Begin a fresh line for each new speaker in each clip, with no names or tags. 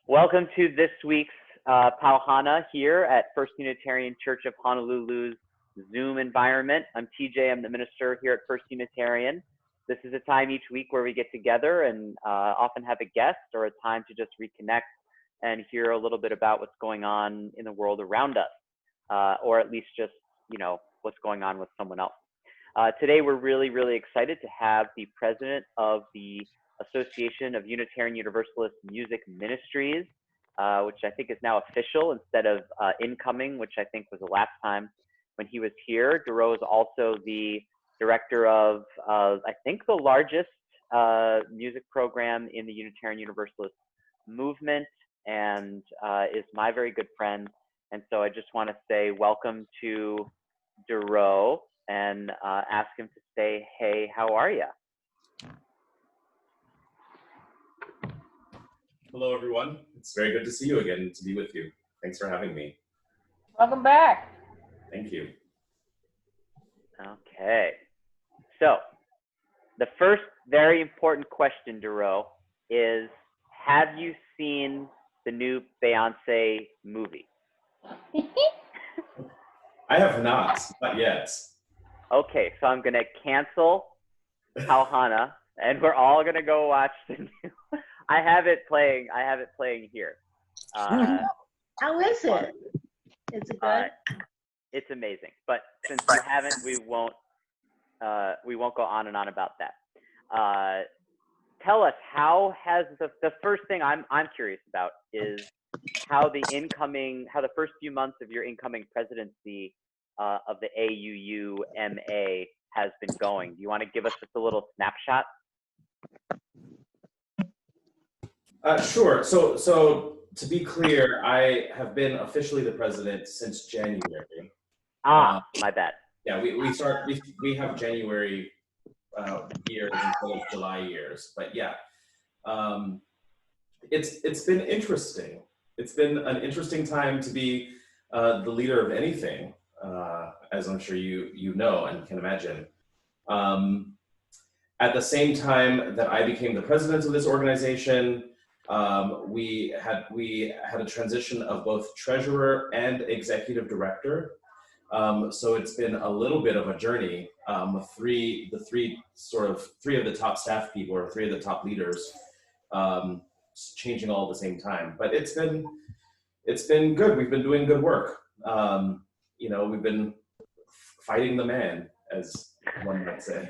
Welcome to this week's Pau Hana here at First Unitarian Church of Honolulu's Zoom environment. I'm TJ, I'm the minister here at First Unitarian. This is a time each week where we get together and often have a guest or a time to just reconnect and hear a little bit about what's going on in the world around us, or at least just, what's going on with someone else. Today, we're really excited to have the president of the Association of Unitarian Universalist Music Ministries, which I think is now official instead of incoming, which I think was the last time when he was here. DeReau is also the director of, I think, the largest music program in the Unitarian Universalist movement, and is my very good friend. And so I just want to say welcome to DeReau and ask him to say, hey, how are you?
Hello, everyone. It's very good to see you again, to be with you. Thanks for having me.
Welcome back.
Thank you.
Okay. So the first very important question, DeReau, is have you seen the new Beyonce movie?
I have not yet.
Okay, so I'm going to cancel Pau Hana, and we're all going to go watch the new. I have it playing here.
How is it? Is it good?
It's amazing. But since you haven't, we won't go on and on about that. Tell us, how has the first thing I'm curious about is how the first few months of your incoming presidency of the AUUMA has been going. Do you want to give us just a little snapshot?
Sure. So to be clear, I have been officially the president since January.
My bad.
Yeah, we have January years instead of July years, but yeah, it's been interesting. It's been an interesting time to be the leader of anything, as I'm sure you know and can imagine. At the same time that I became the president of this organization, we had a transition of both treasurer and executive director. So it's been a little bit of a journey. Three of the top staff people, or three of the top leaders, changing all at the same time. But it's been good. We've been doing good work. We've been fighting the man, as one might say.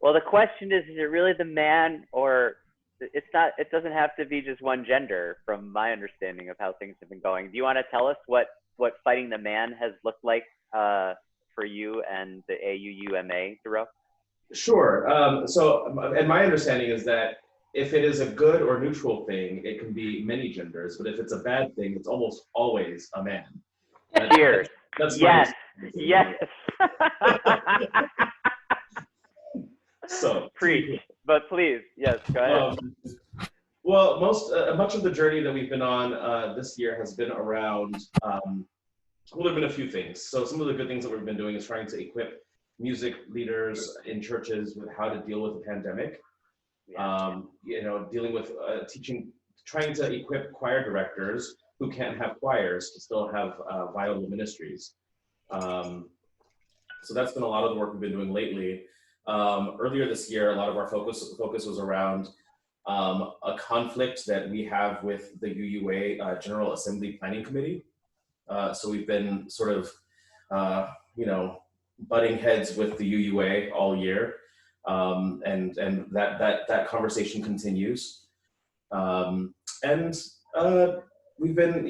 Well, the question is it really the man, or it's not? It doesn't have to be just one gender, from my understanding of how things have been going. Do you want to tell us what fighting the man has looked like for you and the AUUMA, DeReau?
Sure. And my understanding is that if it is a good or neutral thing, it can be many genders. But if it's a bad thing, it's almost always a man.
Cheers. Yes.
So
preach, but please, yes, go ahead.
Well, much of the journey that we've been on this year has been around. Well, there've been a few things. So some of the good things that we've been doing is trying to equip music leaders in churches with how to deal with the pandemic. Dealing with trying to equip choir directors who can't have choirs to still have viable ministries. So that's been a lot of the work we've been doing lately. Earlier this year, a lot of our focus was around a conflict that we have with the UUA General Assembly Planning Committee. So we've been sort of, butting heads with the UUA all year, and that conversation continues. We've been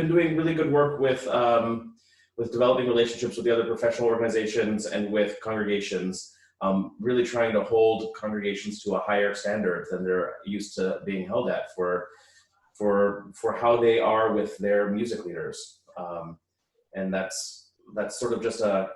doing really good work with developing relationships with the other professional organizations and with congregations. Really trying to hold congregations to a higher standard than they're used to being held at for how they are with their music leaders. And that's sort of just a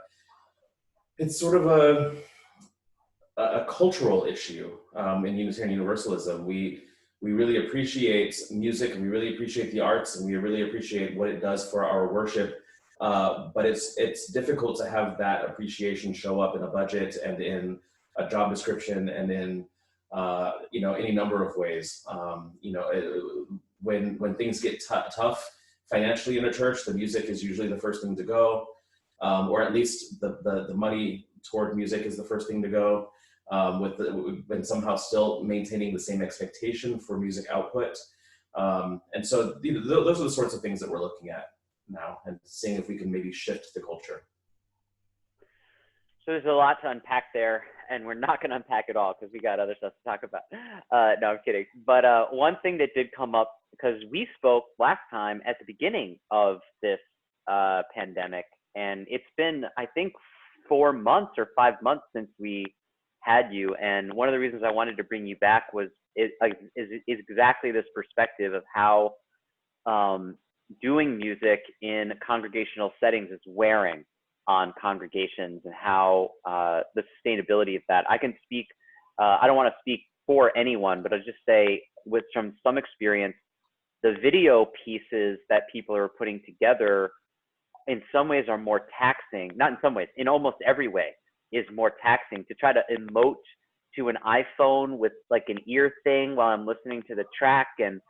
cultural issue in Unitarian Universalism. We really appreciate music, and we really appreciate the arts, and we really appreciate what it does for our worship. But it's difficult to have that appreciation show up in a budget and in a job description and in any number of ways. When things get tough financially in a church, the music is usually the first thing to go, or at least the money toward music is the first thing to go, and somehow still maintaining the same expectation for music output. And so those are the sorts of things that we're looking at now and seeing if we can maybe shift the culture.
So there's a lot to unpack there, and we're not going to unpack it all because we got other stuff to talk about. No, I'm kidding. But one thing that did come up, because we spoke last time at the beginning of this pandemic, and it's been, I think, 4 months or 5 months since we had you. And one of the reasons I wanted to bring you back was is exactly this perspective of how doing music in congregational settings is wearing on congregations, and how the sustainability of that. I can speak, I don't want to speak for anyone, but I'll just say from some experience, the video pieces that people are putting together in some ways are more taxing, not in some ways, in almost every way is more taxing to try to emote to an iPhone with like an ear thing while I'm listening to the track, and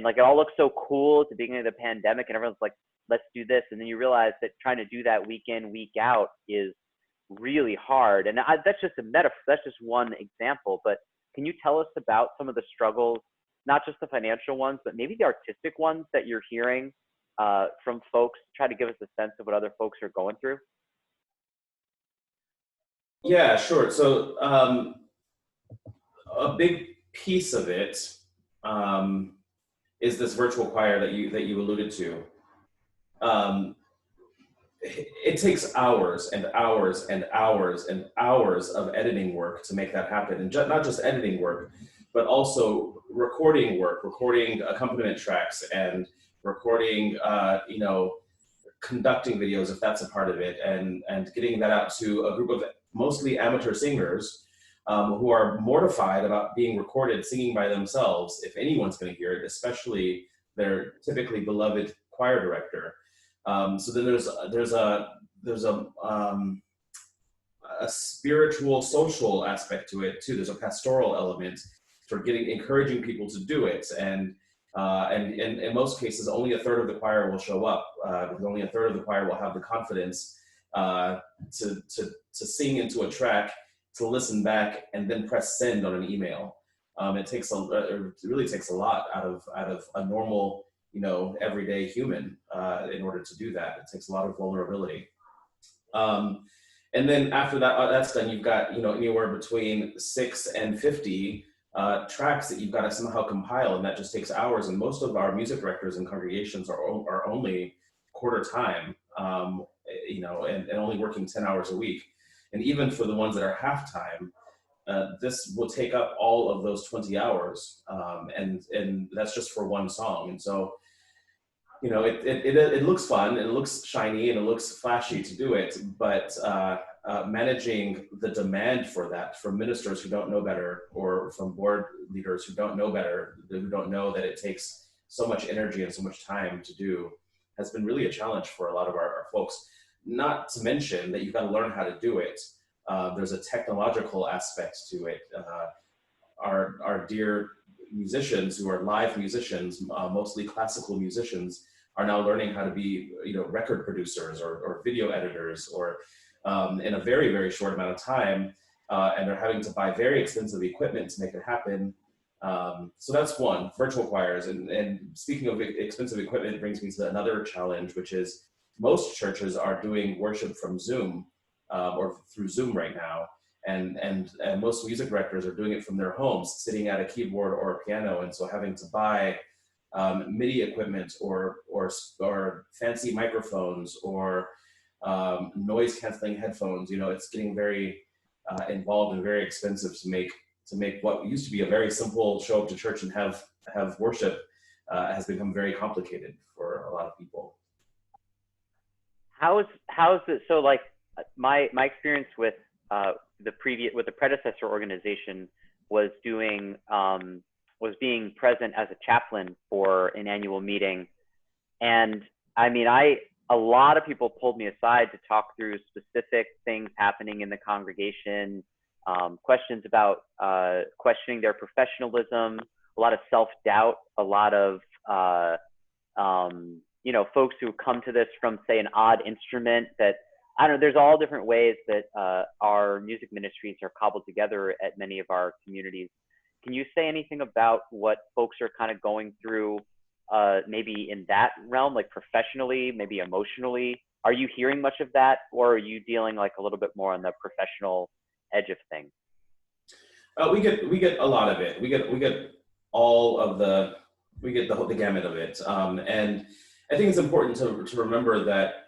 like it all looks so cool at the beginning of the pandemic, and everyone's like, let's do this. And then you realize that trying to do that week in, week out is really hard. And that's just a metaphor. That's just one example. But can you tell us about some of the struggles, not just the financial ones, but maybe the artistic ones that you're hearing from folks? Try to give us a sense of what other folks are going through.
Yeah, sure. So a big piece of it is this virtual choir that you alluded to. It takes hours and hours and hours and hours of editing work to make that happen, and not just editing work, but also recording work, recording accompaniment tracks, and recording, conducting videos if that's a part of it, and getting that out to a group of mostly amateur singers who are mortified about being recorded singing by themselves, if anyone's going to hear it, especially their typically beloved choir director. So then there's a spiritual, social aspect to it too. There's a pastoral element for encouraging people to do it, and in most cases, only a third of the choir will show up, because only a third of the choir will have the confidence to sing into a track, to listen back, and then press send on an email. It really takes a lot out of a normal, everyday human in order to do that. It takes a lot of vulnerability. And then after that's done, you've got anywhere between 6 and 50 tracks that you've got to somehow compile, and that just takes hours. And most of our music directors and congregations are only quarter time, and only working 10 hours a week. And even for the ones that are half time, this will take up all of those 20 hours, and that's just for one song. And so, it looks fun, and it looks shiny, and it looks flashy to do it, but managing the demand for that from ministers who don't know better, or from board leaders who don't know better, who don't know that it takes so much energy and so much time to do, has been really a challenge for a lot of our folks. Not to mention that you've got to learn how to do it. There's a technological aspect to it. Our dear musicians who are live musicians, mostly classical musicians, are now learning how to be, record producers or video editors, or in a very, very short amount of time, and they're having to buy very expensive equipment to make it happen. So that's one, virtual choirs. And speaking of expensive equipment, it brings me to another challenge, which is most churches are doing worship from Zoom, or through Zoom right now. And most music directors are doing it from their homes, sitting at a keyboard or a piano, and so having to buy MIDI equipment or fancy microphones or noise canceling headphones. It's getting very involved and very expensive to make what used to be a very simple show up to church and have worship has become very complicated for a lot of people.
How's it? So like my experience with the predecessor organization was being present as a chaplain for an annual meeting. And I mean, a lot of people pulled me aside to talk through specific things happening in the congregation, questions about questioning their professionalism, a lot of self-doubt, a lot of you know, folks who come to this from, say, an odd instrument that, I don't know, there's all different ways that our music ministries are cobbled together at many of our communities. Can you say anything about what folks are kind of going through, maybe in that realm, like professionally, maybe emotionally? Are you hearing much of that, or are you dealing like a little bit more on the professional edge of things?
We get a lot of it. We get all of the the gamut of it, and I think it's important to remember that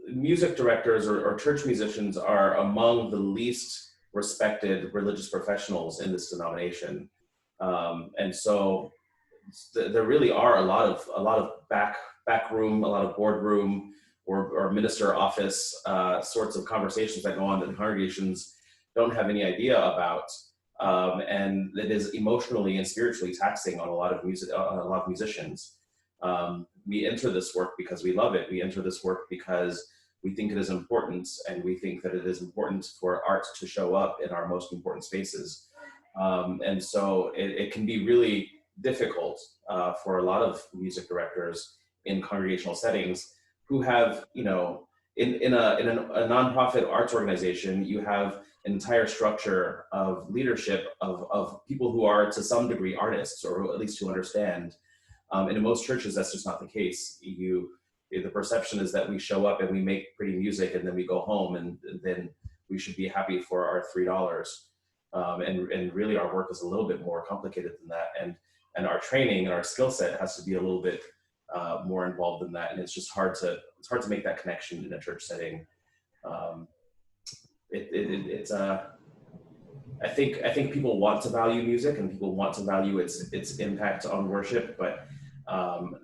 music directors or church musicians are among the least respected religious professionals in this denomination, and so there really are a lot of back room, a lot of boardroom or minister office sorts of conversations that go on that congregations don't have any idea about, and it is emotionally and spiritually taxing on a lot of musicians. We enter this work because we love it. We enter this work because we think it is important, and we think that it is important for art to show up in our most important spaces. And so it can be really difficult for a lot of music directors in congregational settings who have, you know, in a nonprofit arts organization, you have an entire structure of leadership of people who are to some degree artists, or at least who understand. And in most churches, that's just not the case. The perception is that we show up and we make pretty music and then we go home, and then we should be happy for our $3. And really our work is a little bit more complicated than that. And our training and our skill set has to be a little bit more involved than that. And it's just hard to make that connection in a church setting. I think people want to value music, and people want to value its impact on worship, but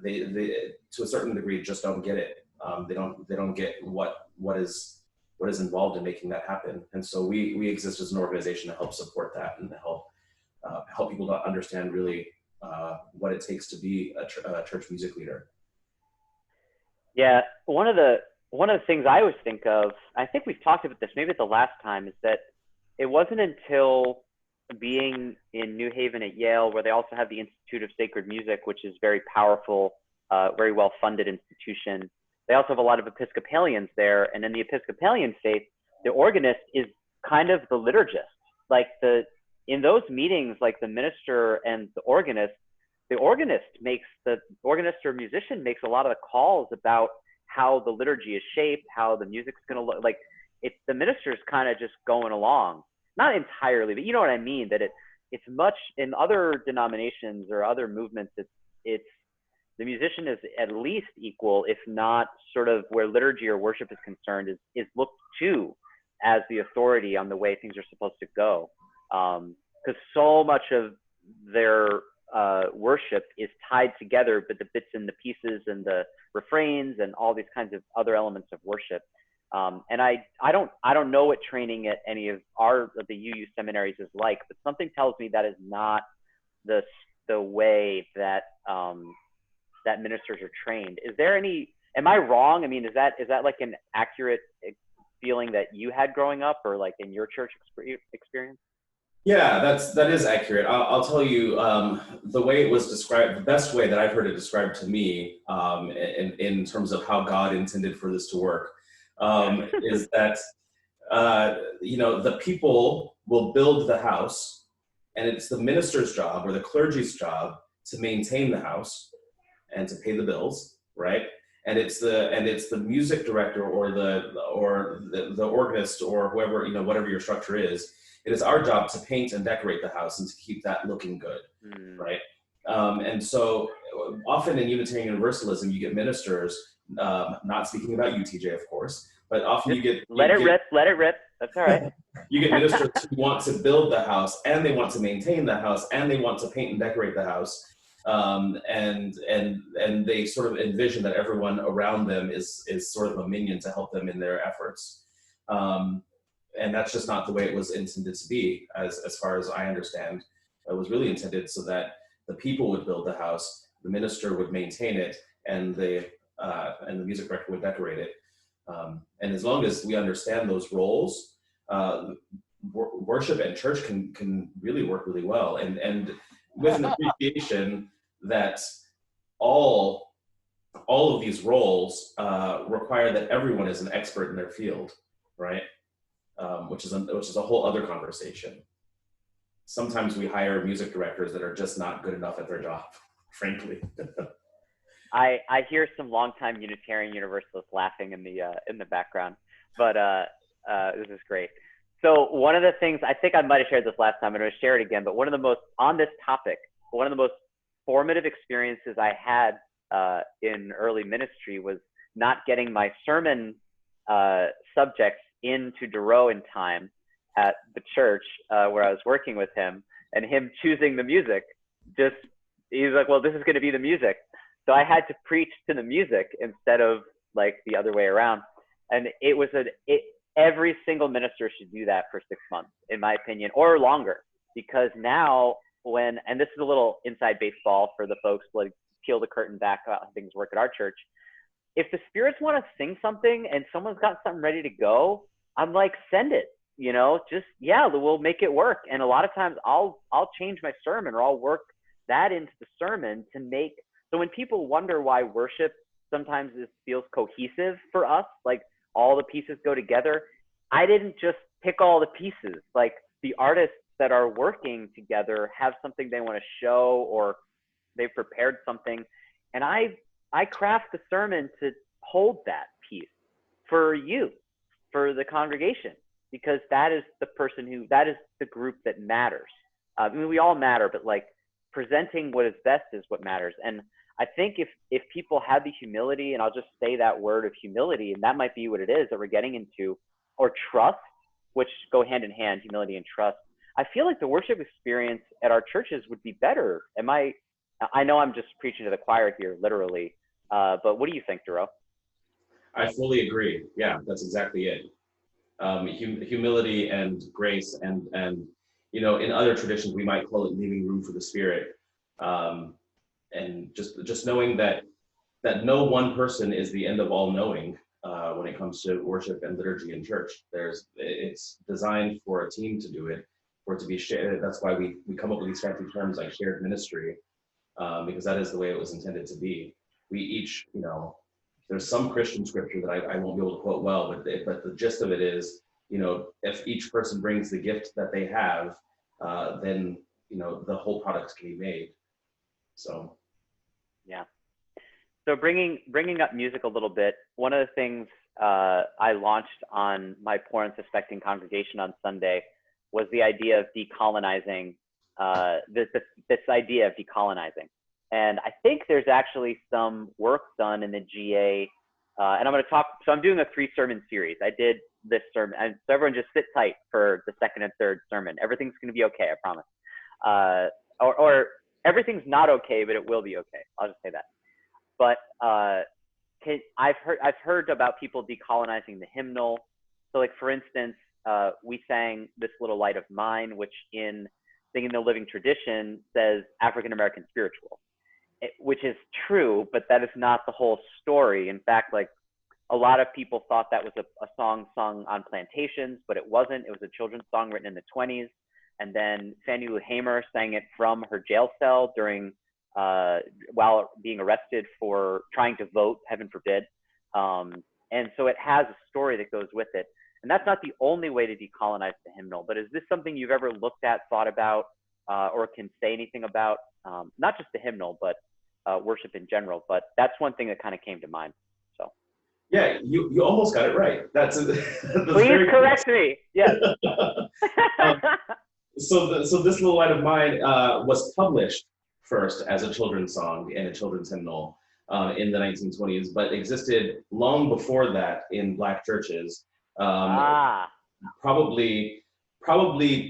they to a certain degree just don't get it. They don't get what is involved in making that happen. And so we exist as an organization to help support that and to help people to understand really what it takes to be a church music leader.
Yeah, one of the things I always think of, I think we've talked about this maybe at the last time, is that it wasn't until being in New Haven at Yale, where they also have the Institute of Sacred Music, which is very powerful, very well-funded institution. They also have a lot of Episcopalians there, and in the Episcopalian faith, the organist is kind of the liturgist. Like in those meetings, like the minister and the organist or musician makes a lot of the calls about how the liturgy is shaped, how the music's going to look. Like the minister's kind of just going along, not entirely, but you know what I mean. That it's much in other denominations or other movements. It's the musician is at least equal, if not sort of where liturgy or worship is concerned, is looked to as the authority on the way things are supposed to go. Because so much of their worship is tied together, but the bits and the pieces and the refrains and all these kinds of other elements of worship. And I don't know what training at any of the UU seminaries is like, but something tells me that is not the way that that ministers are trained. Is there am I wrong? I mean, is that like an accurate feeling that you had growing up, or like in your church experience?
Yeah, that is accurate. I'll tell you the way it was described, the best way that I've heard it described to me in terms of how God intended for this to work is that, the people will build the house, and it's the minister's job or the clergy's job to maintain the house and to pay the bills, right? And it's the music director or the organist or whoever, whatever your structure is. It is our job to paint and decorate the house and to keep that looking good, right? And so often in Unitarian Universalism, you get ministers, not speaking about UTJ, of course, but often
let it rip. That's all right.
You get ministers who want to build the house, and they want to maintain the house, and they want to paint and decorate the house. And they sort of envision that everyone around them is sort of a minion to help them in their efforts. And that's just not the way it was intended to be, as far as I understand. It was really intended so that the people would build the house, the minister would maintain it, and the music director would decorate it. And as long as we understand those roles, worship and church can really work really well, and with an appreciation that all of these roles require that everyone is an expert in their field, right? Which is a whole other conversation. Sometimes we hire music directors that are just not good enough at their job, frankly.
I hear some longtime Unitarian Universalists laughing in the background, but this is great. So one of the things, I think I might have shared this last time, I'm going to share it again, but one of the most formative experiences I had in early ministry was not getting my sermon subjects into DeReau in time at the church where I was working with him, and him choosing the music. He's like, well, this is going to be the music. So I had to preach to the music instead of like the other way around. And it was every single minister should do that for 6 months, in my opinion, or longer, because now and this is a little inside baseball for the folks, like peel the curtain back about how things work at our church. If the spirits want to sing something and someone's got something ready to go, I'm like, send it, we'll make it work. And a lot of times I'll change my sermon, or I'll work that into the sermon to make, so when people wonder why worship sometimes feels cohesive for us, like all the pieces go together, I didn't just pick all the pieces. Like the artists that are working together have something they want to show, or they've prepared something. And I craft the sermon to hold that piece for you, for the congregation, because that is that is the group that matters. I mean, we all matter, but like presenting what is best is what matters. And I think if people have the humility, and I'll just say that word of humility, and that might be what it is that we're getting into, or trust, which go hand in hand, humility and trust. I feel like the worship experience at our churches would be better. I know I'm just preaching to the choir here, literally, but what do you think, DeReau?
I fully agree. Yeah, that's exactly it. Humility and grace, and in other traditions we might call it leaving room for the Spirit, and just knowing that no one person is the end of all knowing when it comes to worship and liturgy in church. It's designed for a team to do it, for it to be shared. That's why we come up with these fancy terms like shared ministry, because that is the way it was intended to be. We each, there's some Christian scripture that I won't be able to quote well, but the gist of it is, if each person brings the gift that they have, then the whole product can be made. So
yeah. So bringing up music a little bit, one of the things I launched on my poor and suspecting congregation on Sunday was the idea of decolonizing, this idea of decolonizing. And I think there's actually some work done in the GA, and I'm going to talk, so I'm doing a 3-sermon series. I did this sermon, and so everyone just sit tight for the second and third sermon. Everything's going to be okay, I promise. Or everything's not okay, but it will be okay. I'll just say that. But I've heard about people decolonizing the hymnal. So like, for instance, we sang This Little Light of Mine, which in Singing the Living Tradition says African-American spiritual, which is true, but that is not the whole story. In fact, like a lot of people thought that was a song sung on plantations, but it wasn't. It was a children's song written in the 1920s. And then Fannie Lou Hamer sang it from her jail cell during while being arrested for trying to vote, heaven forbid. And so it has a story that goes with it. And that's not the only way to decolonize the hymnal, but is this something you've ever looked at, thought about, or can say anything about? Not just the hymnal, but worship in general. But that's one thing that kind of came to mind. So.
Yeah, you almost got it right. That's
Please correct me. Yes.
So This Little Light of Mine was published first as a children's song and a children's hymnal in the 1920s, but existed long before that in Black churches. Probably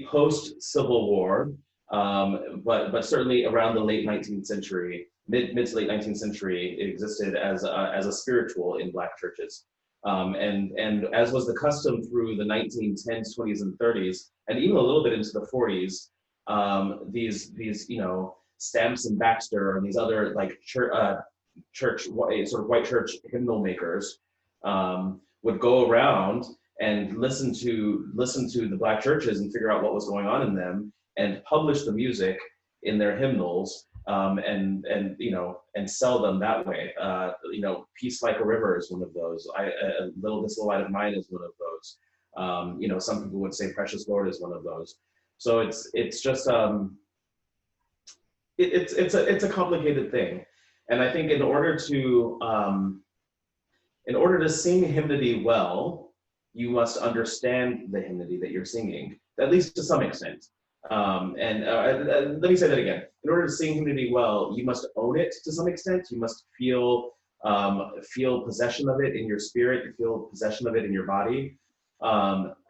post Civil War, but certainly around the late 19th century, mid to late 19th century, it existed as a spiritual in Black churches. And as was the custom through the 1910s, 20s, and 30s, and even a little bit into the 40s, these Stamps and Baxter and these other like church sort of white church hymnal makers would go around and listen to the Black churches and figure out what was going on in them, and publish the music in their hymnals, and sell them that way. Peace Like a River is one of those. A Little This Little Light of Mine is one of those. Some people would say Precious Lord is one of those. So it's just it's a complicated thing, and I think in order to sing hymnody well, you must understand the hymnody that you're singing, at least to some extent. Let me say that again. In order to sing hymnody well, you must own it to some extent. You must feel possession of it in your spirit, you feel possession of it in your body.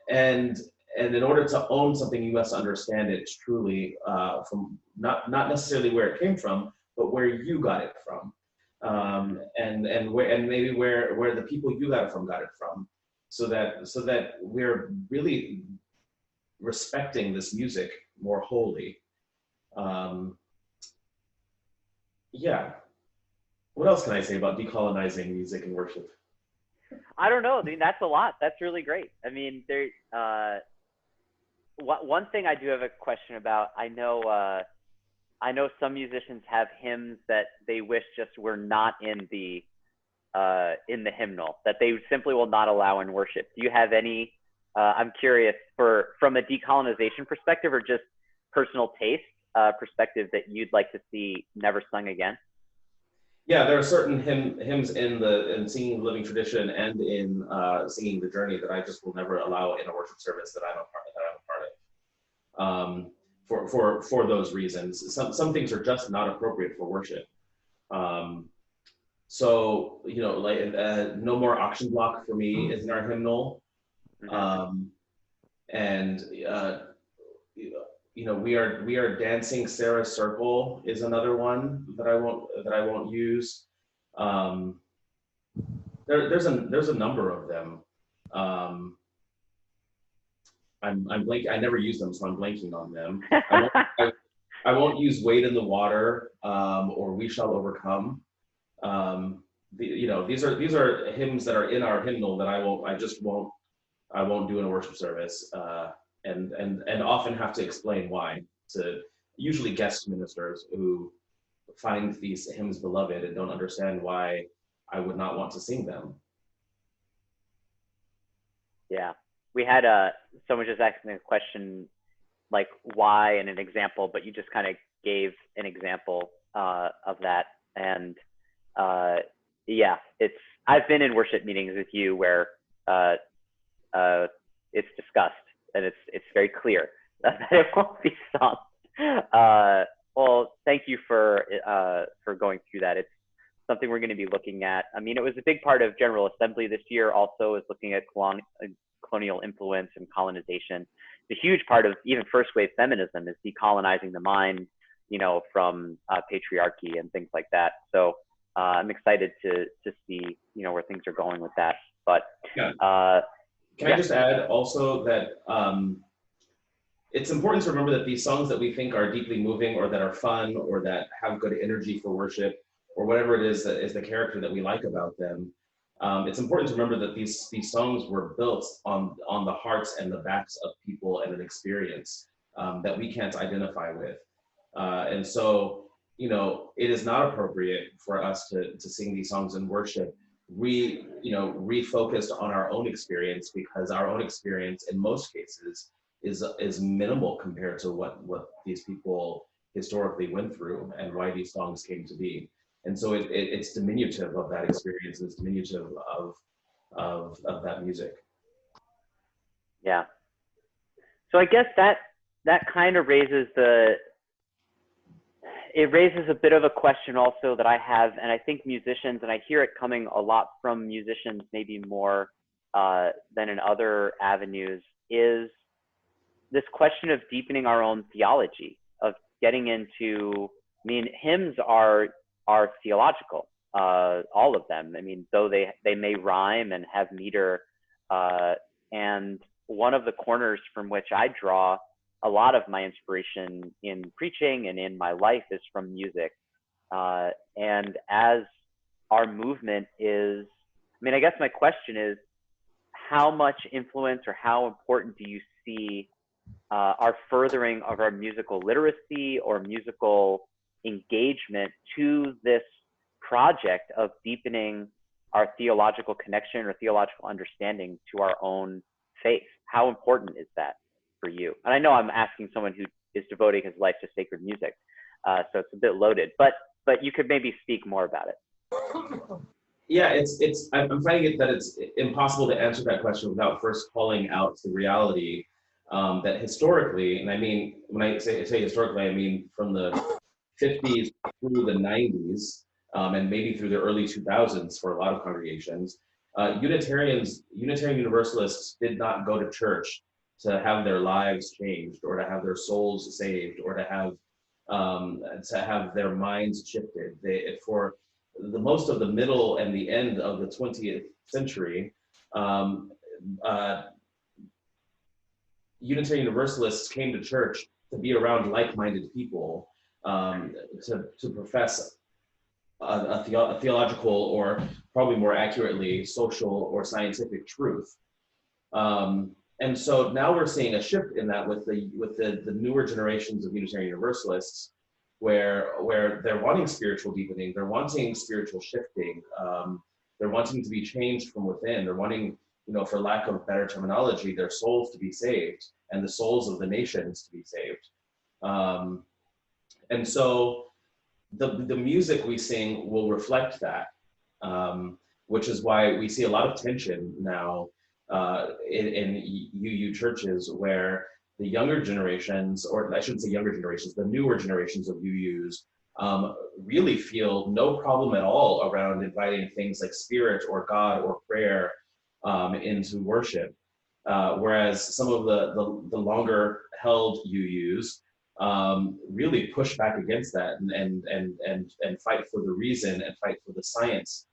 And in order to own something, you must understand it truly, from not necessarily where it came from, but where you got it from. And maybe where the people you got it from, so that we're really respecting this music more wholly. Yeah. What else can I say about decolonizing music and worship?
I don't know. I mean, that's a lot. That's really great. I mean, one thing I do have a question about. I know some musicians have hymns that they wish just were not in the hymnal, that they simply will not allow in worship. Do you have any? I'm curious, from a decolonization perspective or just personal taste perspective, that you'd like to see never sung again.
Yeah, there are certain hymns in singing the living tradition and in singing the journey that I just will never allow in a worship service that I'm a part of. For those reasons, some things are just not appropriate for worship. So No More Auction Block for me is in our hymnal, We Are Dancing Sarah's Circle is another one that I won't use. There's a number of them. I'm blanking. I never use them, so I'm blanking on them. I won't use Wade in the Water, or We Shall Overcome. These are hymns that are in our hymnal that I won't do in a worship service, and often have to explain why to usually guest ministers who find these hymns beloved and don't understand why I would not want to sing them.
Yeah, we had someone just asking a question like why and an example, but you just kind of gave an example of that. And yeah, I've been in worship meetings with you where it's discussed and it's very clear that it won't be sung. Well, thank you for going through that. It's something we're going to be looking at. I mean, it was a big part of General Assembly this year also, is looking at colonial influence and colonization. The huge part of even first wave feminism is decolonizing the mind, from patriarchy and things like that. So I'm excited to see, where things are going with that. But
yeah. Can I just add also that it's important to remember that these songs that we think are deeply moving or that are fun or that have good energy for worship or whatever it is that is the character that we like about them, it's important to remember that these songs were built on the hearts and the backs of people and an experience that we can't identify with. And so, it is not appropriate for us to sing these songs in worship refocused on our own experience, because our own experience in most cases is minimal compared to what these people historically went through and why these songs came to be. And so it's diminutive of that experience, it's diminutive of that music.
Yeah. So I guess that kind of raises a bit of a question also that I have, and I think musicians, and I hear it coming a lot from musicians, maybe more than in other avenues, is this question of deepening our own theology, of getting into, I mean, hymns are theological, all of them. I mean, though they may rhyme and have meter, and one of the corners from which I draw a lot of my inspiration in preaching and in my life is from music. And as our movement is, I mean, I guess my question is, how much influence or how important do you see our furthering of our musical literacy or musical engagement to this project of deepening our theological connection or theological understanding to our own faith? How important is that for you? And I know I'm asking someone who is devoting his life to sacred music, so it's a bit loaded, but you could maybe speak more about it.
Yeah, I'm finding it that it's impossible to answer that question without first calling out the reality that historically, and I mean, when I say historically, I mean from the 50s through the 90s, and maybe through the early 2000s for a lot of congregations, Unitarian Universalists did not go to church to have their lives changed or to have their souls saved or to have their minds shifted. For the most of the middle and the end of the 20th century, Unitarian Universalists came to church to be around like-minded people, to profess a theological, or probably more accurately, social or scientific truth. And so now we're seeing a shift in that with the newer generations of Unitarian Universalists, where they're wanting spiritual deepening, they're wanting spiritual shifting, they're wanting to be changed from within, they're wanting, for lack of better terminology, their souls to be saved and the souls of the nations to be saved. And so the music we sing will reflect that, which is why we see a lot of tension now in UU churches, where the younger generations, or I shouldn't say younger generations, the newer generations of UUs really feel no problem at all around inviting things like spirit or God or prayer into worship. Whereas some of the longer held UUs really push back against that and fight for the reason and fight for the science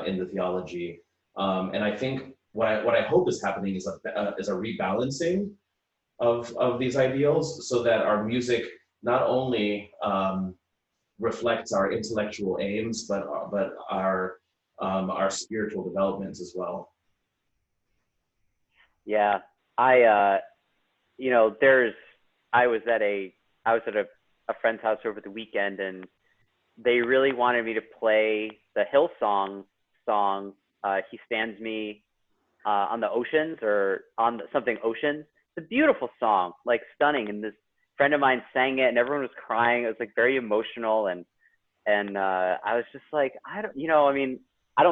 in the theology. And I think what I hope is happening is a rebalancing of these ideals, so that our music not only reflects our intellectual aims, but our spiritual developments as well.
Yeah, I was at a friend's house over the weekend, and they really wanted me to play the Hillsong song, He Stands Me on the Oceans, or on something Oceans. It's a beautiful song, like stunning. And this friend of mine sang it and everyone was crying. It was like very emotional. And I was just like, I don't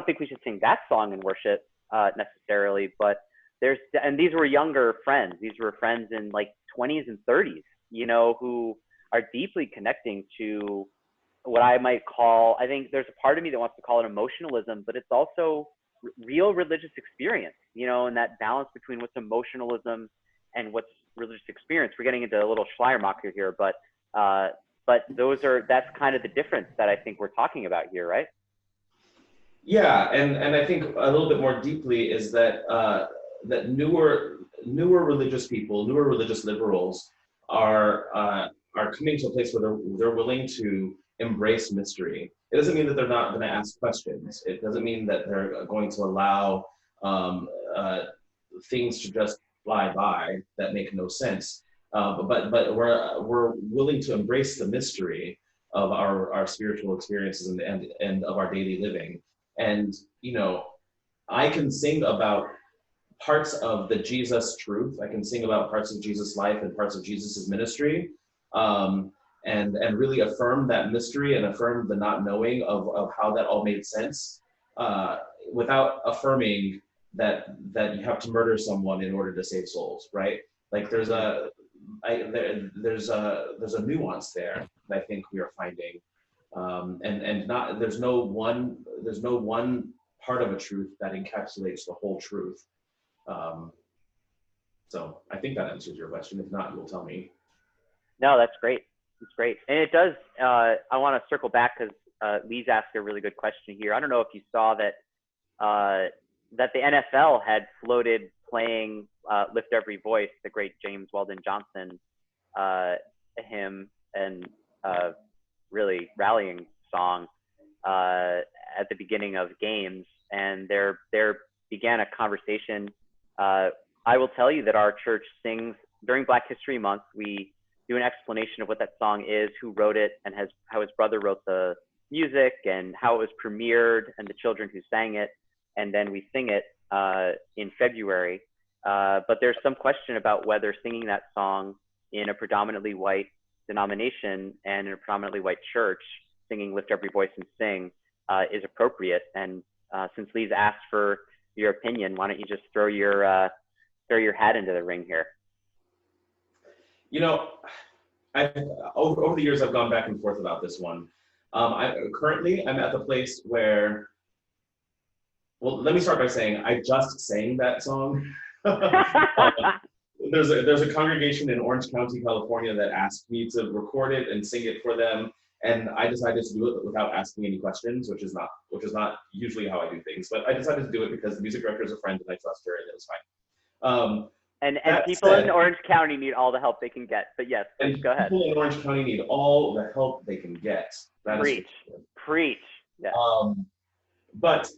think we should sing that song in worship necessarily, but and these were younger friends. These were friends in like 20s and 30s, who are deeply connecting to what I might call, I think there's a part of me that wants to call it emotionalism, but it's also real religious experience, and that balance between what's emotionalism and what's religious experience. We're getting into a little Schleiermacher here, but that's kind of the difference that I think we're talking about here, right?
Yeah, and I think a little bit more deeply is that that newer religious people, newer religious liberals are coming to a place where they're willing to embrace mystery. It doesn't mean that they're not going to ask questions. It doesn't mean that they're going to allow things to just fly by that make no sense. But we're willing to embrace the mystery of our spiritual experiences and of our daily living. And I can sing about parts of the Jesus truth. I can sing about parts of Jesus' life and parts of Jesus's ministry, and really affirm that mystery and affirm the not knowing of how that all made sense, without affirming that you have to murder someone in order to save souls, right? Like there's a nuance there that I think we are finding, and not there's no one part of a truth that encapsulates the whole truth. So I think that answers your question. If not, you'll tell me.
No, that's great. It's great. And it does, I want to circle back because Lee's asked a really good question here. I don't know if you saw that that the NFL had floated playing Lift Every Voice, the great James Weldon Johnson hymn and really rallying song at the beginning of games. And there began a conversation I will tell you that our church sings during Black History Month. We do an explanation of what that song is, who wrote it, and how his brother wrote the music, and how it was premiered, and the children who sang it, and then we sing it in February. But there's some question about whether singing that song in a predominantly white denomination and in a predominantly white church, singing "Lift Every Voice and Sing," is appropriate. And since Lee's asked for your opinion, why don't you just throw your hat into the ring here?
You know, over the years, I've gone back and forth about this one. Currently, I'm at the place where, well, let me start by saying I just sang that song. There's a congregation in Orange County, California that asked me to record it and sing it for them, and I decided to do it without asking any questions, which is not usually how I do things. But I decided to do it because the music director is a friend and I trust her, and it was fine.
And people in Orange County need all the help they can get. But yes, please go ahead.
People in Orange County need all the help they can get.
Preach. Yeah.
But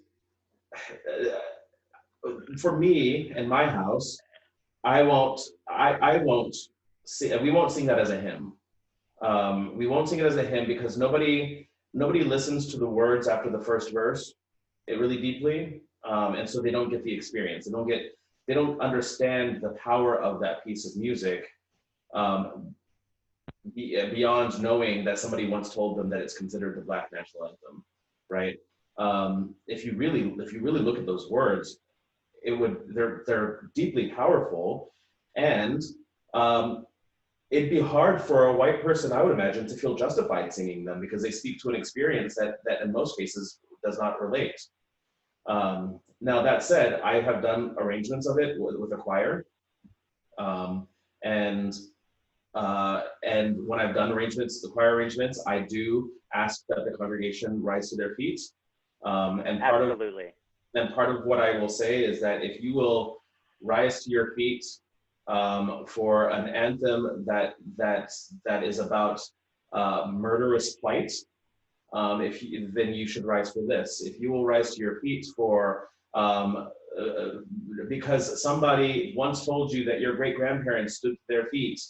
for me and my house, we won't sing that as a hymn. We won't sing it as a hymn because nobody listens to the words after the first verse really deeply, and so they don't get the experience. They don't understand the power of that piece of music beyond knowing that somebody once told them that it's considered the Black national anthem, right? If you really look at those words, they're deeply powerful, and it'd be hard for a white person, I would imagine, to feel justified singing them because they speak to an experience that in most cases does not relate. Now that said, I have done arrangements of it with a choir, and when I've done the choir arrangements, I do ask that the congregation rise to their feet.
Absolutely.
Part of what I will say is that if you will rise to your feet for an anthem that is about murderous plight, then you should rise for this. If you will rise to your feet for because somebody once told you that your great-grandparents stood to their feet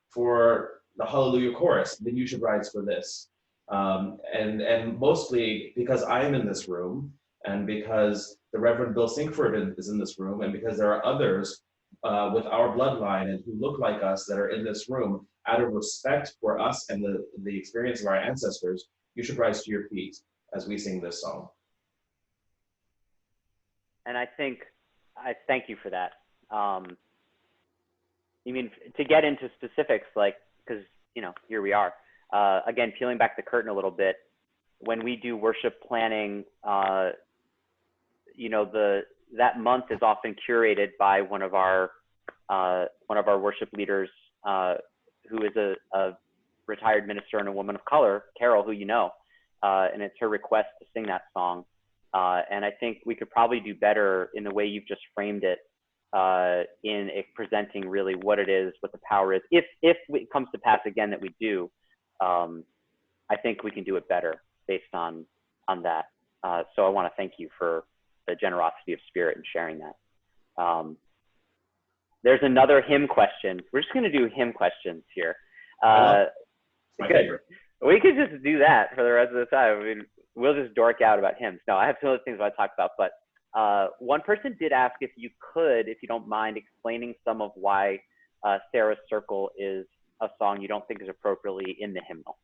for the Hallelujah chorus, then you should rise for this. And mostly because I am in this room, and because the Reverend Bill Sinkford is in this room, and because there are others with our bloodline and who look like us that are in this room, out of respect for us and the experience of our ancestors, you should rise to your feet as we sing this song.
And I thank you for that. You mean to get into specifics, like, because here we are again, peeling back the curtain a little bit. When we do worship planning, that month is often curated by one of our worship leaders, who is a retired minister and a woman of color, Carol, who and it's her request to sing that song. And I think we could probably do better in the way you've just framed it, in presenting really what it is, what the power is. If it comes to pass again that we do, I think we can do it better based on that. So I want to thank you for the generosity of spirit and sharing that. There's another hymn question. We're just going to do hymn questions here.
My favorite.
We could just do that for the rest of the time. I mean, we'll just dork out about hymns. No, I have some other things I want to talk about, but one person did ask if you don't mind, explaining some of why Sarah's Circle is a song you don't think is appropriately in the hymnal.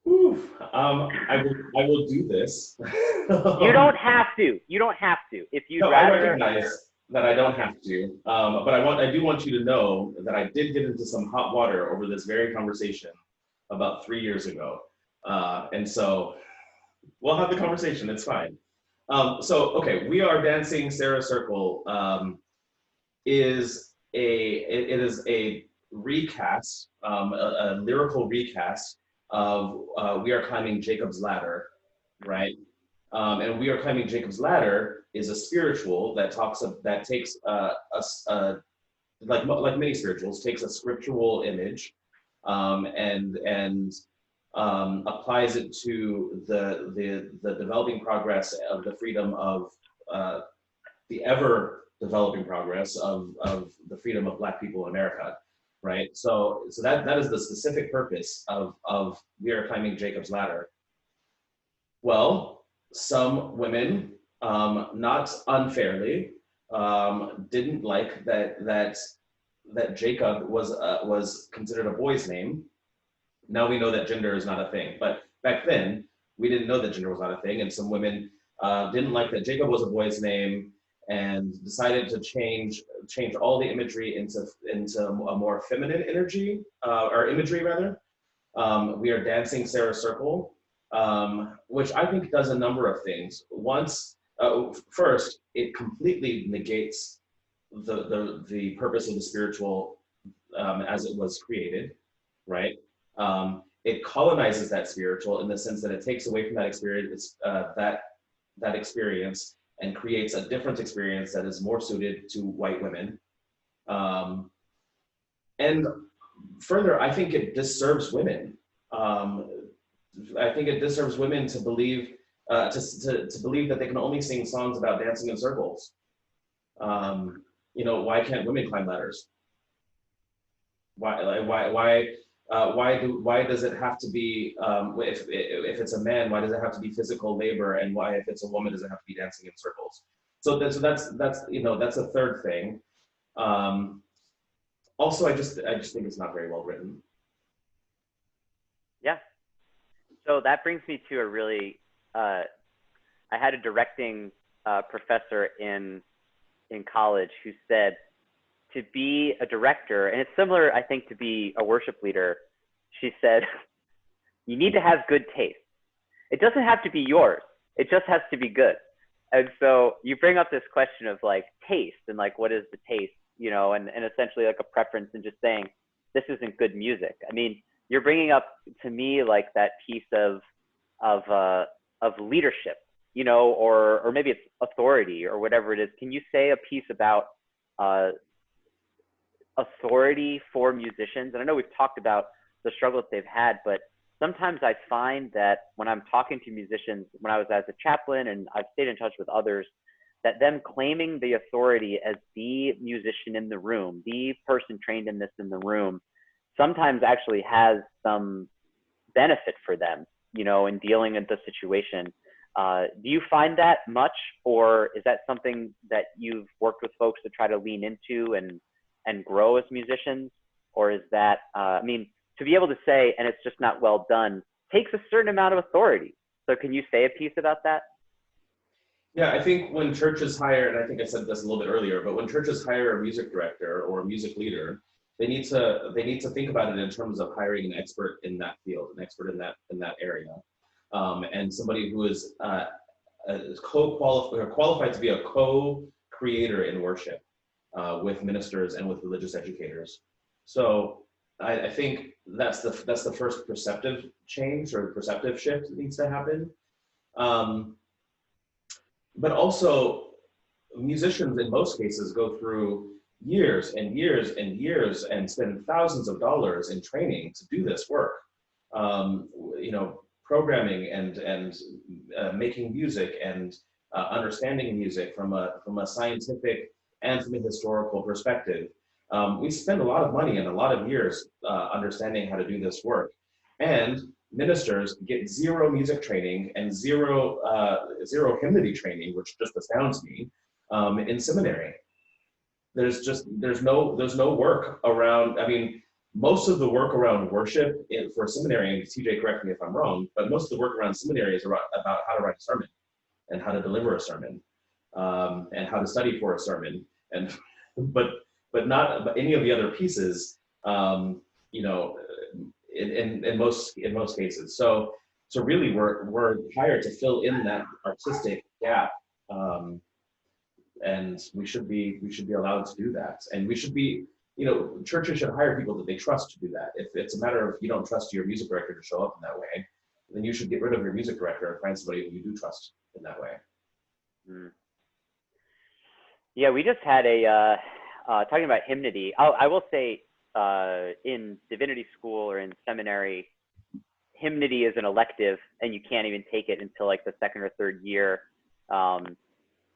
Ooh, I will do this.
You don't have to. If you'd rather.
I recognize that I don't have to, but I do want you to know that I did get into some hot water over this very conversation about 3 years ago, and so we'll have the conversation. It's fine. Okay, we are dancing. Sarah's Circle is a recast, a lyrical recast of We Are Climbing Jacob's Ladder, right? And We Are Climbing Jacob's Ladder is a spiritual that takes like many spirituals, takes a scriptural image and applies it to the developing progress of the freedom of the ever developing progress of the freedom of Black people in America, right? So that is the specific purpose of we are climbing Jacob's ladder. Well, some women, not unfairly, didn't like that Jacob was considered a boy's name. Now we know that gender is not a thing, but back then we didn't know that gender was not a thing, and some women didn't like that Jacob was a boy's name and decided to change all the imagery into a more feminine energy or imagery rather. We are dancing Sarah Circle, which I think does a number of things. First, it completely negates the purpose of the spiritual as it was created, right? It colonizes that spiritual in the sense that it takes away from that experience, that experience, and creates a different experience that is more suited to white women. And further, I think it disserves women. I think it disserves women to believe to believe that they can only sing songs about dancing in circles. You know, why can't women climb ladders? Why does it have to be if it's a man, why does it have to be physical labor, and why if it's a woman does it have to be dancing in circles? So that's you know, that's a third thing. Also, I just think it's not very well written.
Yeah. So that brings me to a really I had a directing professor in college who said, to be a director, and it's similar, I think, to be a worship leader, she said, you need to have good taste. It doesn't have to be yours. It just has to be good. And so you bring up this question of like taste and like, what is the taste, you know, and essentially like a preference and just saying, this isn't good music. I mean, you're bringing up to me like that piece of leadership, you know, or maybe it's authority or whatever it is. Can you say a piece about authority for musicians? And I know we've talked about the struggles they've had, but sometimes I find that when I'm talking to musicians, when I was as a chaplain, and I've stayed in touch with others, that them claiming the authority as the musician in the room, the person trained in this in the room, sometimes actually has some benefit for them, you know, in dealing with the situation. Do you find that much, or is that something that you've worked with folks to try to lean into and grow as musicians? Or is that, I mean, to be able to say, and it's just not well done, takes a certain amount of authority. So can you say a piece about that?
Yeah, I think when churches hire, and I think I said this a little bit earlier, but when churches hire a music director or a music leader, they need to think about it in terms of hiring an expert in that field, an expert in that area, and somebody who is qualified to be a co-creator in worship with ministers and with religious educators. So I think that's the first perceptive change or perceptive shift that needs to happen. But also, musicians in most cases go through years and years and years and spend thousands of dollars in training to do this work. You know, programming and making music and understanding music from a scientific and from a historical perspective. We spend a lot of money and a lot of years understanding how to do this work. And ministers get zero music training and zero hymnody training, which just astounds me, in seminary. There's no work around, I mean, most of the work around worship for seminary, and TJ, correct me if I'm wrong, but most of the work around seminary is about how to write a sermon and how to deliver a sermon and how to study for a sermon, and but not any of the other pieces, you know, in most cases. So really we're hired to fill in that artistic gap, and we should be allowed to do that, and we should be, you know, churches should hire people that they trust to do that. If it's a matter of you don't trust your music director to show up in that way, then you should get rid of your music director and find somebody who you do trust in that way.
Yeah, we just had a talking about hymnody. I will say in divinity school or in seminary, hymnody is an elective and you can't even take it until like the second or third year.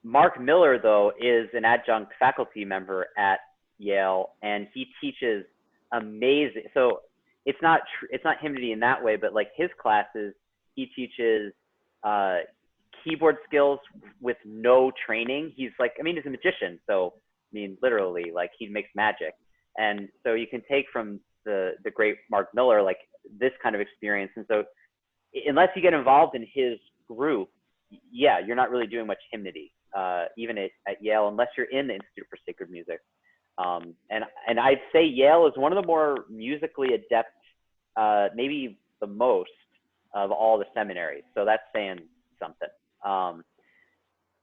Mark Miller, though, is an adjunct faculty member at Yale, and he teaches amazing. So it's not hymnody in that way, but like his classes, he teaches keyboard skills with no training. He's like, I mean, he's a magician, so I mean, literally, like he makes magic. And so you can take from the great Mark Miller, like this kind of experience. And so unless you get involved in his group, yeah, you're not really doing much hymnody, even at Yale, unless you're in the Institute for Sacred Music. And I'd say Yale is one of the more musically adept, maybe the most of all the seminaries. So that's saying something.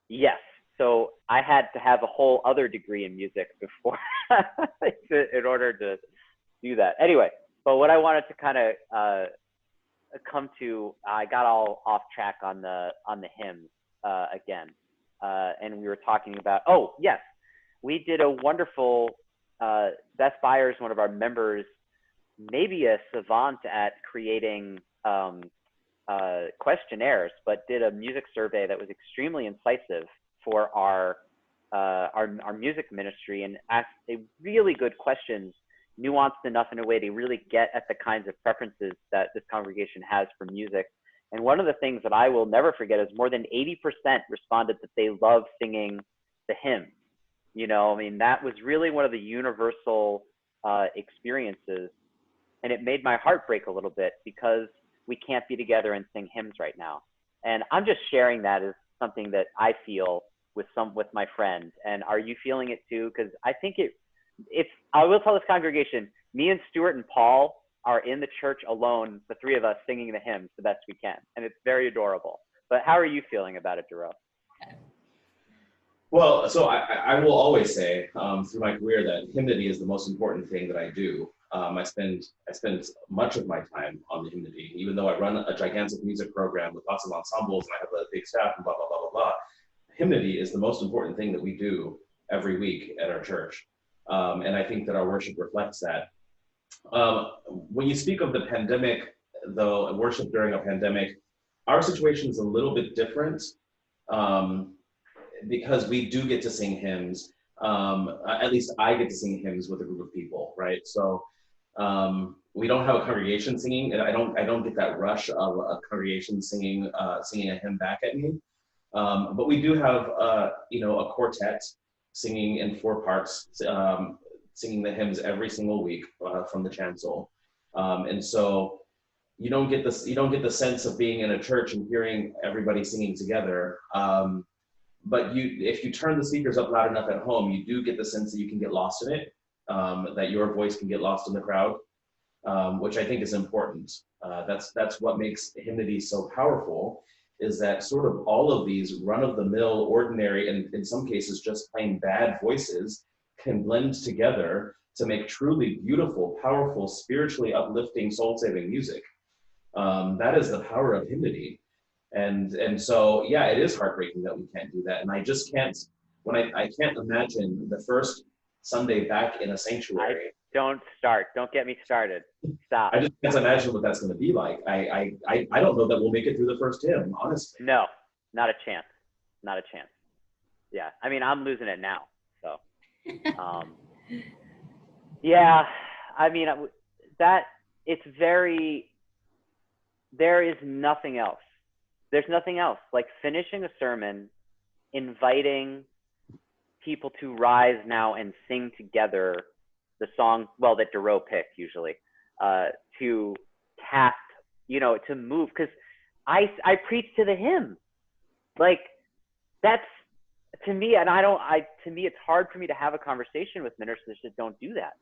Yes. So I had to have a whole other degree in music before in order to do that. Anyway, but what I wanted to kind of come to, I got all off track on the hymns again, and we were talking about. Oh yes, we did a wonderful. Beth Byers, one of our members, maybe a savant at creating questionnaires, but did a music survey that was extremely incisive for our music ministry, and asked a really good questions, nuanced enough in a way to really get at the kinds of preferences that this congregation has for music. And one of the things that I will never forget is more than 80% responded that they love singing the hymns. You know, I mean, that was really one of the universal experiences, and it made my heart break a little bit because we can't be together and sing hymns right now. And I'm just sharing that as something that I feel with my friend. And are you feeling it too? Because I think I will tell this congregation, me and Stuart and Paul are in the church alone, the three of us singing the hymns the best we can. And it's very adorable. But how are you feeling about it, DeReau?
Well, so I will always say through my career that hymnody is the most important thing that I do. I spend much of my time on the hymnody, even though I run a gigantic music program with lots of ensembles and I have a big staff and blah, blah, blah, blah, blah. Hymnody is the most important thing that we do every week at our church. And I think that our worship reflects that. When you speak of the pandemic, though, worship during a pandemic, our situation is a little bit different because we do get to sing hymns. At least I get to sing hymns with a group of people, right? So we don't have a congregation singing, and I don't get that rush of a congregation singing a hymn back at me. But we do have a quartet singing in 4 parts, singing the hymns every single week from the chancel, and so you don't get the sense of being in a church and hearing everybody singing together. But if you turn the speakers up loud enough at home, you do get the sense that you can get lost in it, that your voice can get lost in the crowd, which I think is important. That's what makes hymnody so powerful, is that sort of all of these run-of-the-mill, ordinary, and in some cases just plain bad voices can blend together to make truly beautiful, powerful, spiritually uplifting, soul-saving music. That is the power of hymnody. And so, yeah, it is heartbreaking that we can't do that. And I just can't, I can't imagine the first Sunday back in a sanctuary.
Don't get me started. Stop.
I just can't imagine what that's going to be like. I don't know that we'll make it through the first hymn, honestly.
No, not a chance. Not a chance. Yeah, I mean, I'm losing it now. So, yeah, I mean, there is nothing else. There's nothing else like finishing a sermon, inviting people to rise now and sing together the song, well, that DeReau picked usually, to tap, to move. Because I preach to the hymn. Like, that's, to me, and to me, it's hard for me to have a conversation with ministers that don't do that.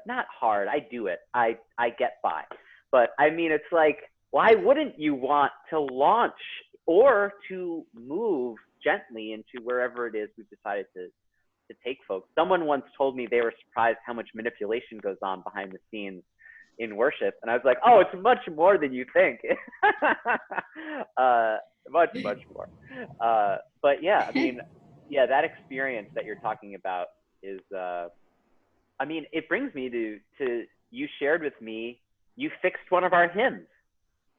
Not hard, I do it. I get by. But I mean, it's like, why wouldn't you want to launch or to move gently into wherever it is we've decided to take folks? Someone once told me they were surprised how much manipulation goes on behind the scenes in worship. And I was like, oh, it's much more than you think. Much more. But yeah, I mean, yeah, that experience that you're talking about is, I mean, it brings me to you shared with me, you fixed one of our hymns.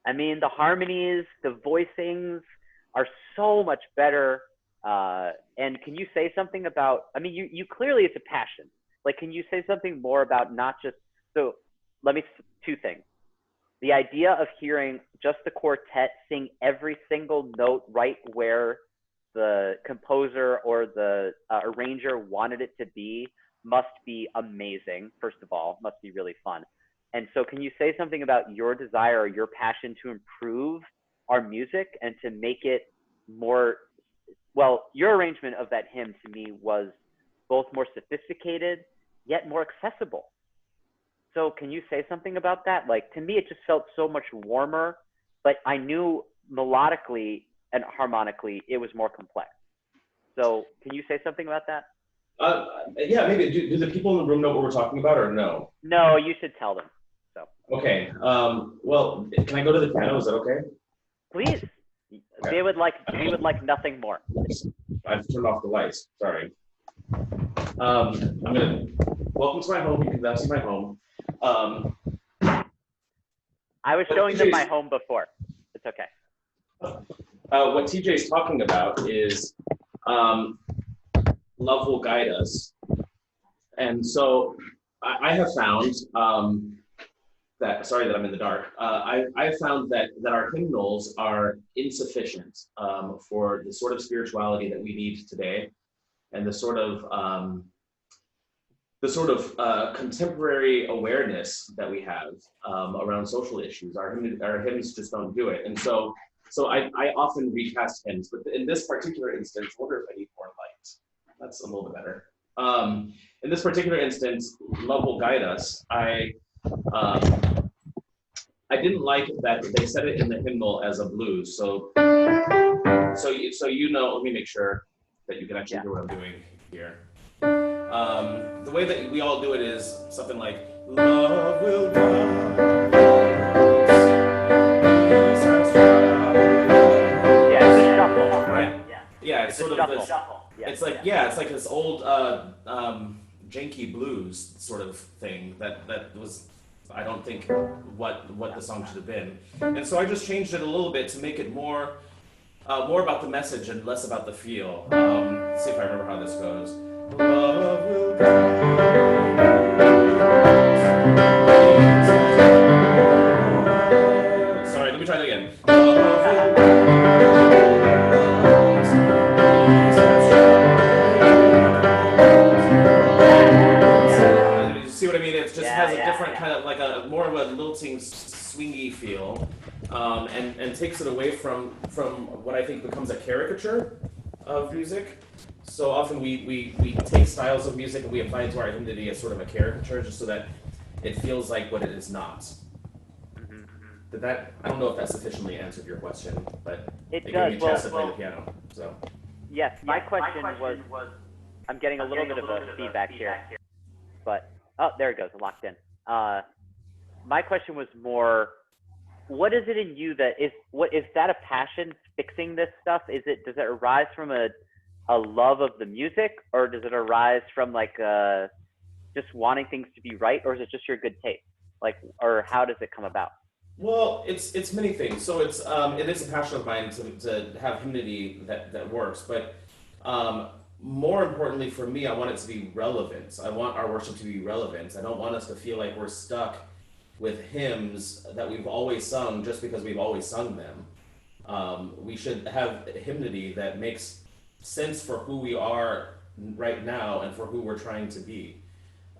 I mean, the harmonies, the voicings are so much better And can you say something about, I mean, you clearly it's a passion. Like, can you say something more about not just, so let me, two things. The idea of hearing just the quartet sing every single note right where the composer or the arranger wanted it to be must be amazing, first of all, must be really fun. And so can you say something about your desire or your passion to improve our music and to make it more, well, your arrangement of that hymn to me was both more sophisticated, yet more accessible. So can you say something about that? Like, to me, it just felt so much warmer, but I knew melodically and harmonically, it was more complex. So can you say something about that?
Yeah, maybe. Do the people in the room know what we're talking about or no?
No, you should tell them. So.
Okay. Well, can I go to the piano? Is that okay?
Please. Okay. We would like nothing more.
I've turned off the lights. Sorry. I'm gonna welcome to my home. That's my home.
I was showing them my home before. It's okay.
What TJ's talking about is love will guide us. And so I have found that, sorry that I'm in the dark, I found that our hymnals are insufficient for the sort of spirituality that we need today and the sort of contemporary awareness that we have around social issues. Our hymns just don't do it. And so I often recast hymns, but in this particular instance, I wonder if I need more light. That's a little bit better. In this particular instance, love will guide us. I didn't like that they said it in the hymnal as a blues. So you know, let me make sure that you can actually hear what I'm doing here. The way that we all do it is something like, love will guide us.
Yeah, it's a shuffle.
Right. Yeah, it's sort of this, it's like, yeah, it's like this old janky blues sort of thing that was, I don't think what the song should have been. And so I just changed it a little bit to make it more about the message and less about the feel. Let's see if I remember how this goes. Love will sorry, let me try that again. You see what I mean? It just has a different kind of, like a more of a lilting, swingy feel, and takes it away from what I think becomes a caricature of music. So often we take styles of music and we apply it to our hymnody as sort of a caricature, just so that it feels like what it is not. Did that? I don't know if that sufficiently answered your question, but it gave me a chance to play the piano. So.
Yes, my question was, I'm getting a little bit of a feedback here, but oh, there it goes, locked in. My question was more, what is it in you that is that a passion, fixing this stuff? Does it arise from a love of the music, or does it arise from like just wanting things to be right, or is it just your good taste? Like, or how does it come about?
Well, it's many things. So it is a passion of mine to have hymnody that works, but more importantly for me, I want it to be relevant. I want our worship to be relevant. I don't want us to feel like we're stuck with hymns that we've always sung just because we've always sung them. We should have hymnody that makes sense for who we are right now and for who we're trying to be.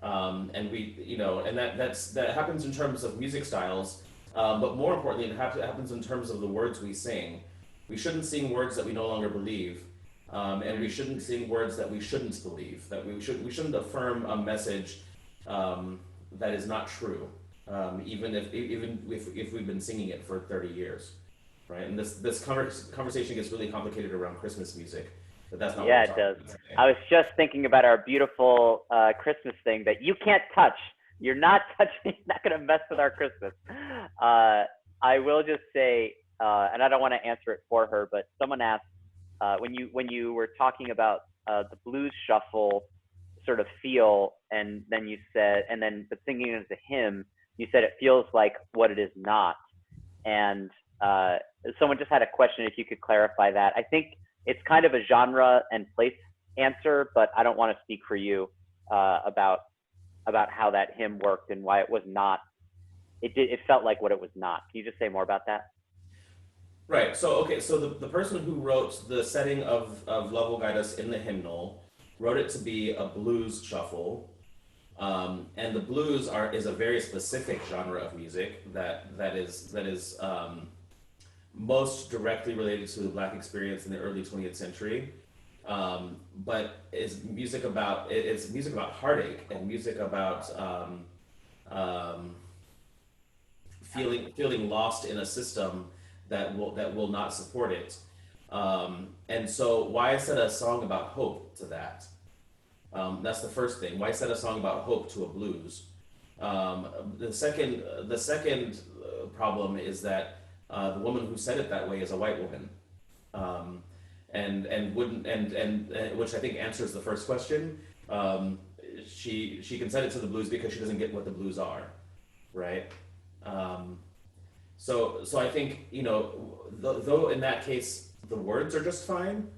And we, you know, and that happens in terms of music styles, but more importantly, it happens in terms of the words we sing. We shouldn't sing words that we no longer believe, and we shouldn't sing words that we shouldn't believe. That we shouldn't affirm a message that is not true, even if we've been singing it for 30 years, right? And this conversation gets really complicated around Christmas music. But that's not
yeah, it does. I was just thinking about our beautiful Christmas thing that you can't touch. You're not touching. You're not going to mess with our Christmas. I will just say, and I don't want to answer it for her, but someone asked when you were talking about the blues shuffle sort of feel, and then you said, and then the singing it as a hymn, you said it feels like what it is not. And someone just had a question if you could clarify that. I think it's kind of a genre and place answer, but I don't want to speak for you about how that hymn worked and why it was not. It felt like what it was not. Can you just say more about that?
Right. So okay. So the person who wrote the setting of "Love Will Guide Us" in the hymnal wrote it to be a blues shuffle, and the blues is a very specific genre of music that is most directly related to the Black experience in the early 20th century. But it's music about heartache and music about feeling lost in a system that will not support it. And so why set a song about hope to that? That's the first thing. Why set a song about hope to a blues? The second problem is that the woman who said it that way is a white woman, and wouldn't and which I think answers the first question. She can set it to the blues because she doesn't get what the blues are, right? So I think, you know, though in that case the words are just fine,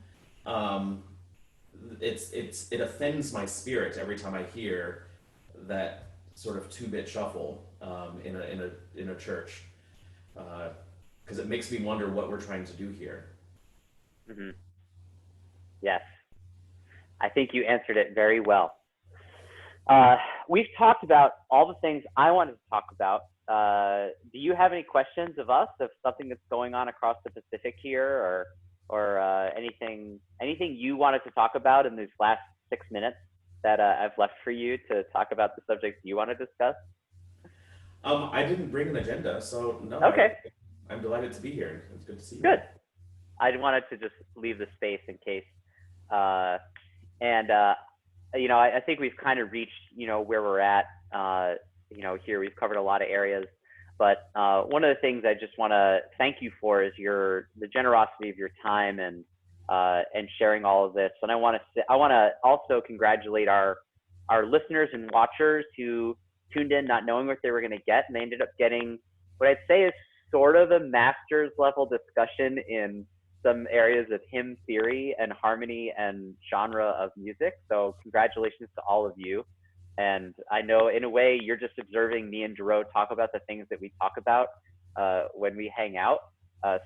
it offends my spirit every time I hear that sort of two-bit shuffle in a church, because it makes me wonder what we're trying to do here.
Mm-hmm. Yes, I think you answered it very well. We've talked about all the things I wanted to talk about. Do you have any questions of us, of something that's going on across the Pacific here, or anything you wanted to talk about in these last 6 minutes that I've left for you to talk about the subjects you want to discuss?
I didn't bring an agenda, so no.
Okay.
I'm delighted to be here. It's good to see you.
Good. I wanted to just leave the space in case. You know, I think we've kind of reached, you know, where we're at. You know, here we've covered a lot of areas, but one of the things I just want to thank you for is the generosity of your time and sharing all of this. And I want to also congratulate our listeners and watchers who tuned in not knowing what they were going to get, and they ended up getting what I'd say is sort of a master's level discussion in some areas of hymn theory and harmony and genre of music. So congratulations to all of you. And I know in a way you're just observing me and DeReau talk about the things that we talk about when we hang out.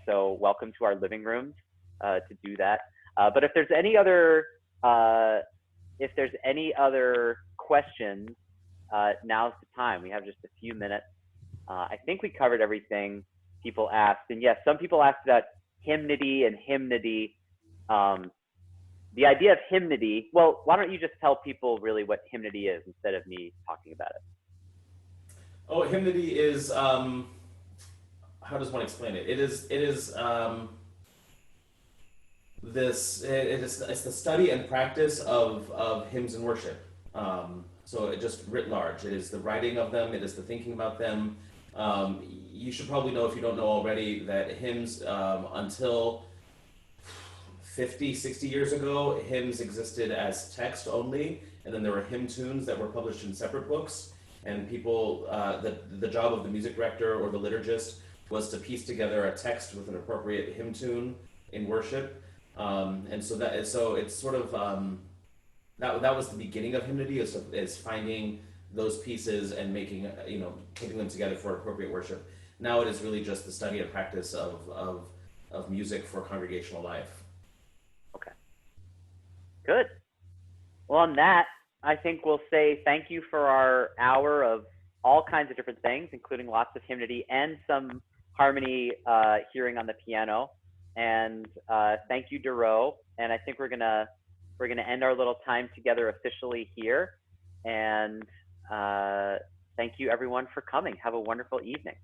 So welcome to our living rooms to do that. But if there's any other questions, now's the time. We have just a few minutes. I think we covered everything people asked. And yes, some people asked about hymnody and hymnody. The idea of hymnody, well, why don't you just tell people really what hymnody is instead of me talking about it?
Oh, hymnody is, how does one explain it? It's the study and practice of hymns and worship. So it just writ large. It is the writing of them. It is the thinking about them. You should probably know, if you don't know already, that hymns, until 50, 60 years ago, hymns existed as text only, and then there were hymn tunes that were published in separate books, and people, the job of the music director or the liturgist was to piece together a text with an appropriate hymn tune in worship. And so it's sort of, that was the beginning of hymnody, is finding those pieces and making, you know, putting them together for appropriate worship. Now it is really just the study and practice of music for congregational life.
Okay. Good. Well, on that, I think we'll say thank you for our hour of all kinds of different things, including lots of hymnody and some harmony hearing on the piano. And thank you, DeReau. And I think we're gonna end our little time together officially here. And thank you everyone for coming. Have a wonderful evening.